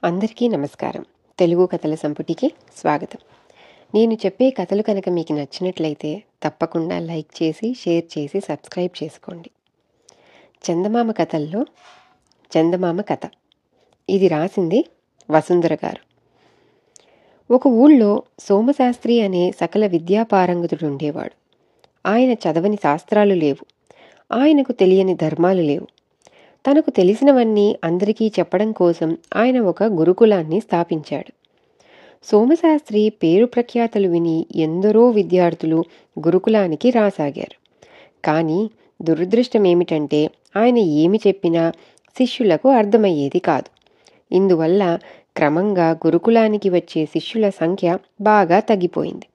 అందరికీ నమస్కారం. తెలుగు కథల సంపుటికి స్వాగతం. నేను చెప్పే కథలు కనుక మీకు నచ్చినట్లయితే తప్పకుండా లైక్ చేసి, షేర్ చేసి, సబ్స్క్రైబ్ చేసుకోండి. చందమామ కథల్లో చందమామ కథ. ఇది రాసింది వసుంధర గారు. ఒక ఊళ్ళో సోమశాస్త్రి అనే సకల విద్యాపారంగతుడు ఉండేవాడు. ఆయన చదవని శాస్త్రాలు లేవు. ఆయనకు తెలియని ధర్మాలు లేవు. తనకు తెలిసినవన్నీ అందరికీ చెప్పడం కోసం ఆయన ఒక గురుకులాన్ని స్థాపించాడు. సోమశాస్త్రి పేరు ప్రఖ్యాతలు విని ఎందరో విద్యార్థులు గురుకులానికి రాసాగారు. కానీ దురదృష్టమేమిటంటే ఆయన ఏమి చెప్పినా శిష్యులకు అర్థమయ్యేది కాదు. ఇందువల్ల క్రమంగా గురుకులానికి వచ్చే శిష్యుల సంఖ్య బాగా తగ్గిపోయింది.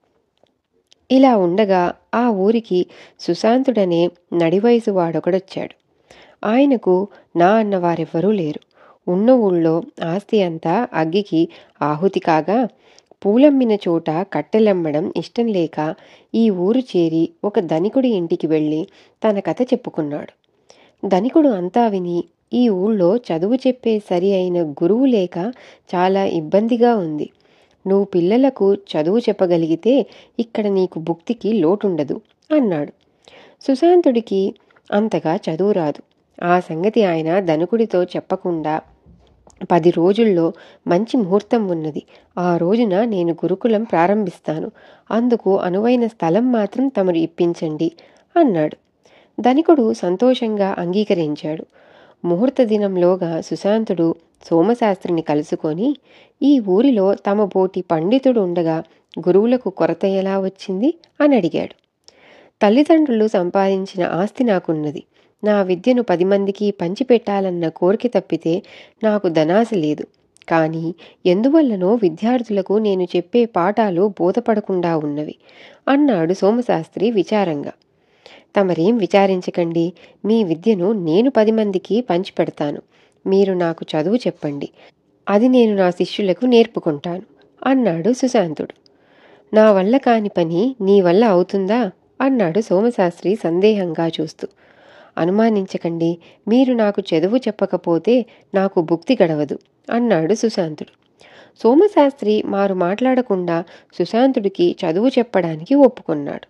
ఇలా ఉండగా ఆ ఊరికి సుశాంతుడనే నడివయసు వాడొకడొచ్చాడు. ఆయనకు నా అన్నవారెవ్వరూ లేరు. ఉన్న ఊళ్ళో ఆస్తి అంతా అగ్గికి ఆహుతి కాగా పూలమ్మిన చోట కట్టెలమ్మడం ఇష్టం లేక ఈ ఊరు చేరి ఒక ధనికుడి ఇంటికి వెళ్ళి తన కథ చెప్పుకున్నాడు. ధనికుడు అంతా విని, ఈ ఊళ్ళో చదువు చెప్పే సరి అయిన గురువు లేక చాలా ఇబ్బందిగా ఉంది. నువ్వు పిల్లలకు చదువు చెప్పగలిగితే ఇక్కడ నీకు భుక్తికి లోటుండదు అన్నాడు. సుశాంతుడికి అంతగా చదువు రాదు. ఆ సంగతి ఆయన ధనికుడితో చెప్పకుండా 10 రోజుల్లో మంచి ముహూర్తం ఉన్నది. ఆ రోజున నేను గురుకులం ప్రారంభిస్తాను. అందుకు అనువైన స్థలం మాత్రం తమరు ఇప్పించండి అన్నాడు. ధనికుడు సంతోషంగా అంగీకరించాడు. ముహూర్త దినంలోగా సుశాంతుడు సోమశాస్త్రిని కలుసుకొని, ఈ ఊరిలో తమ బోటి పండితుడు ఉండగా గురువులకు కొరత ఎలా వచ్చింది అని అడిగాడు. తల్లిదండ్రులు సంపాదించిన ఆస్తి నాకున్నది. నా విద్యను 10 మందికి పంచిపెట్టాలన్న కోరిక తప్పితే నాకు ధనాశ లేదు. కానీ ఎందువల్లనో విద్యార్థులకు నేను చెప్పే పాఠాలు బోధపడకుండా ఉన్నవి అన్నాడు సోమశాస్త్రి విచారంగా. తమరేం విచారించకండి. మీ విద్యను నేను 10 మందికి పంచిపెడతాను. మీరు నాకు చదువు చెప్పండి. అది నేను నా శిష్యులకు నేర్పుకుంటాను అన్నాడు సుశాంతుడు. నా వల్ల కాని పని నీ వల్ల అవుతుందా అన్నాడు సోమశాస్త్రి సందేహంగా చూస్తూ. అనుమానించకండి. మీరు నాకు చదువు చెప్పకపోతే నాకు భుక్తి గడవదు అన్నాడు సుశాంతుడు. సోమశాస్త్రి మారు మాట్లాడకుండా సుశాంతుడికి చదువు చెప్పడానికి ఒప్పుకున్నాడు.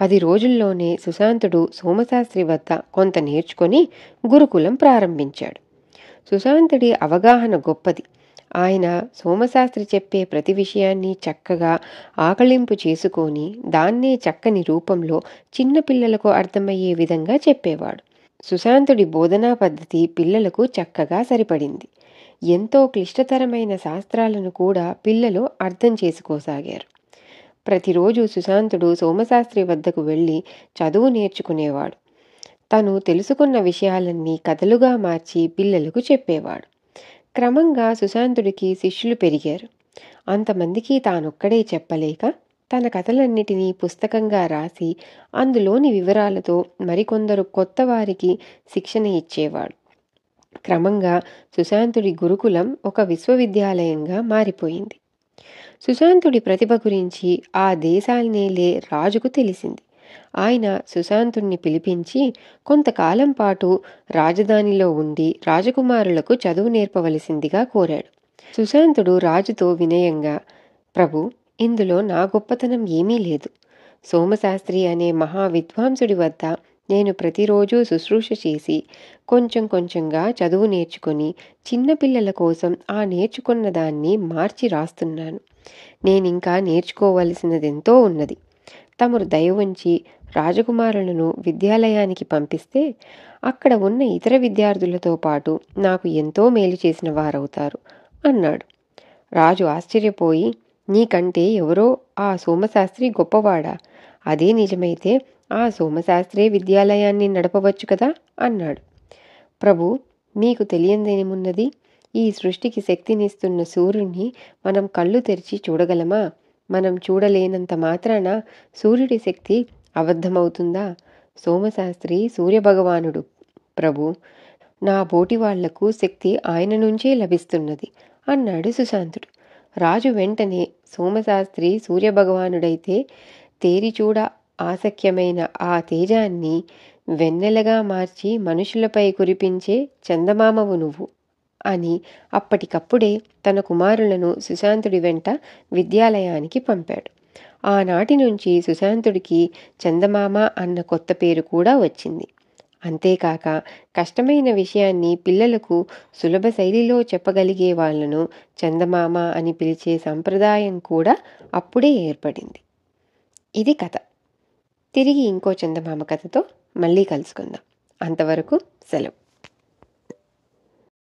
10 రోజుల్లోనే సుశాంతుడు సోమశాస్త్రి వద్ద కొంత నేర్చుకొని గురుకులం ప్రారంభించాడు. సుశాంతుడి అవగాహన గొప్పది. ఆయన సోమశాస్త్రి చెప్పే ప్రతి విషయాన్ని చక్కగా ఆకళింపు చేసుకొని దాన్నే చక్కని రూపంలో చిన్నపిల్లలకు అర్థమయ్యే విధంగా చెప్పేవాడు. సుశాంతుడి బోధనా పద్ధతి పిల్లలకు చక్కగా సరిపడింది. ఎంతో క్లిష్టతరమైన శాస్త్రాలను కూడా పిల్లలు అర్థం చేసుకోసాగారు. ప్రతిరోజు సుశాంతుడు సోమశాస్త్రి వద్దకు వెళ్ళి చదువు నేర్చుకునేవాడు. తను తెలుసుకున్న విషయాలన్నీ కథలుగా మార్చి పిల్లలకు చెప్పేవాడు. క్రమంగా సుశాంతుడికి శిష్యులు పెరిగారు. అంతమందికి తానొక్కడే చెప్పలేక తన కథలన్నిటినీ పుస్తకంగా రాసి అందులోని వివరాలతో మరికొందరు కొత్త వారికి శిక్షణ ఇచ్చేవాడు. క్రమంగా సుశాంతుడి గురుకులం ఒక విశ్వవిద్యాలయంగా మారిపోయింది. సుశాంతుడి ప్రతిభ గురించి ఆ దేశాన్నేలే రాజుకు తెలిసింది. ఆయన సుశాంతుణ్ణి పిలిపించి కొంతకాలం పాటు రాజధానిలో ఉండి రాజకుమారులకు చదువు నేర్పవలసిందిగా కోరాడు. సుశాంతుడు రాజుతో వినయంగా, ప్రభు, ఇందులో నా గొప్పతనం ఏమీ లేదు. సోమశాస్త్రి అనే మహా విద్వాంసుడి వద్ద నేను ప్రతిరోజు శుశ్రూష చేసి కొంచెం కొంచెంగా చదువు నేర్చుకొని చిన్నపిల్లల కోసం ఆ నేర్చుకున్న దాన్ని మార్చి రాస్తున్నాను. నేనింకా నేర్చుకోవలసినదెంతో ఉన్నది. తమరు దయ ఉంచి రాజకుమారులను విద్యాలయానికి పంపిస్తే అక్కడ ఉన్న ఇతర విద్యార్థులతో పాటు నాకు ఎంతో మేలు చేసిన వారవుతారు అన్నాడు. రాజు ఆశ్చర్యపోయి, నీకంటే ఎవరో ఆ సోమశాస్త్రి గొప్పవాడా? అదే నిజమైతే ఆ సోమశాస్త్రే విద్యాలయాన్ని నడపవచ్చు కదా అన్నాడు. ప్రభు, మీకు తెలియందేమున్నది? ఈ సృష్టికి శక్తినిస్తున్న సూర్యుణ్ణి మనం కళ్ళు తెరిచి చూడగలమా? మనం చూడలేనంత మాత్రాన సూర్యుడి శక్తి అబద్ధమవుతుందా? సోమశాస్త్రి సూర్యభగవానుడు ప్రభు. నా బోటి వాళ్లకు శక్తి ఆయన నుంచే లభిస్తున్నది అన్నాడు సుశాంతుడు. రాజు వెంటనే సోమశాస్త్రి సూర్యభగవానుడైతే తేరిచూడ ఆసఖ్యమైన ఆ తేజాన్ని వెన్నెలగా మార్చి మనుషులపై కురిపించే చందమామవు నువ్వు అని అప్పటికప్పుడే తన కుమారులను సుశాంతుడి వెంట విద్యాలయానికి పంపాడు. ఆనాటి నుంచి సుశాంతుడికి చందమామ అన్న కొత్త పేరు కూడా వచ్చింది. అంతేకాక కష్టమైన విషయాన్ని పిల్లలకు సులభ శైలిలో చెప్పగలిగే వాళ్ళను చందమామ అని పిలిచే సంప్రదాయం కూడా అప్పుడే ఏర్పడింది. ఇది కథ. తిరిగి ఇంకో చందమామ కథతో మళ్ళీ కలుసుకుందాం. అంతవరకు సెలవు.